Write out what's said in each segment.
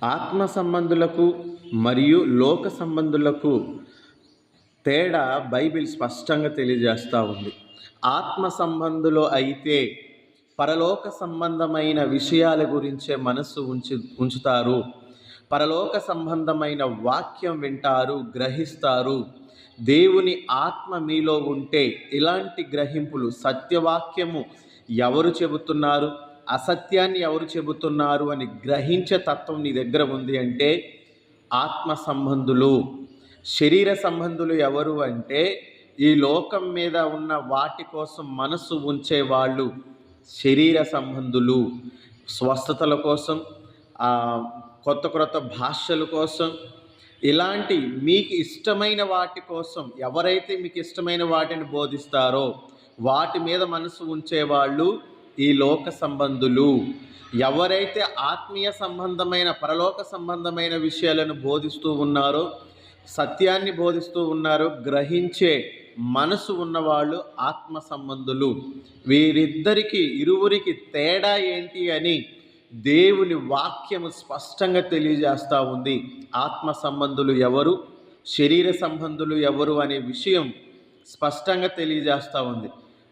ఆత్మ సంబంధులకు మరియు లోక సంబంధులకు తేడా బైబిల్ స్పష్టంగా తెలియజేస్తూ ఉంది. ఆత్మ సంబంధులు అయితే పరలోక సంబంధమైన విషయాల గురించే మనసు ఉంచుతారు. పరలోక సంబంధమైన వాక్యం వింటారు, గ్రహిస్తారు. దేవుని ఆత్మ మీలో ఉంటే ఇలాంటి గ్రహింపులు, సత్యవాక్యము ఎవరు చెబుతున్నారు, అసత్యాన్ని ఎవరు చెబుతున్నారు అని గ్రహించే తత్వం నీ దగ్గర ఉంది అంటే ఆత్మ సంబంధులు. శరీర సంబంధులు ఎవరు అంటే ఈ లోకం మీద ఉన్న వాటి కోసం మనసు ఉంచేవాళ్ళు శరీర సంబంధులు. స్వస్థతల కోసం, కొత్త కొత్త భాషల కోసం, ఇలాంటి మీకు ఇష్టమైన వాటి కోసం ఎవరైతే మీకు ఇష్టమైన వాటిని బోధిస్తారో వాటి మీద మనసు ఉంచేవాళ్ళు ఈ లోక సంబంధులు. ఎవరైతే ఆత్మీయ సంబంధమైన పరలోక సంబంధమైన విషయాలను బోధిస్తూ ఉన్నారో, సత్యాన్ని బోధిస్తూ ఉన్నారో, గ్రహించే మనసు ఉన్నవాళ్ళు ఆత్మ సంబంధులు. వీరిద్దరికి ఇరువురికి తేడా ఏంటి అని దేవుని వాక్యము స్పష్టంగా తెలియజేస్తూ ఉంది. ఆత్మ సంబంధులు ఎవరు, శరీర సంబంధులు ఎవరు అనే విషయం స్పష్టంగా తెలియజేస్తూ ఉంది.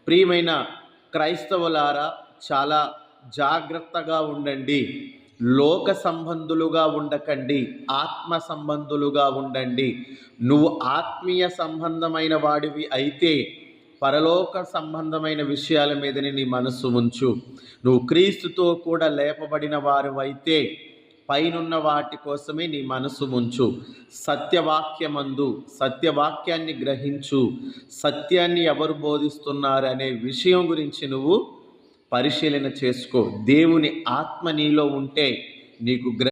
ప్రియమైన క్రైస్తవులారా, చాలా జాగ్రత్తగా ఉండండి. లోక సంబంధులుగా ఉండకండి, ఆత్మ సంబంధులుగా ఉండండి. నువ్వు ఆత్మీయ సంబంధమైన వాడివి అయితే పరలోక సంబంధమైన విషయాల మీదనే నీ మనస్సు ఉంచు. నువ్వు క్రీస్తుతో కూడా లేపబడిన వారు అయితే పైనున్న వాటి కోసమే నీ మనసు ఉంచు. సత్యవాక్యమందు సత్యవాక్యాన్ని గ్రహించు. సత్యాన్ని ఎవరు బోధిస్తున్నారు అనే విషయం గురించి నువ్వు పరిశీలన చేసుకో. దేవుని ఆత్మ నీలో ఉంటే నీకు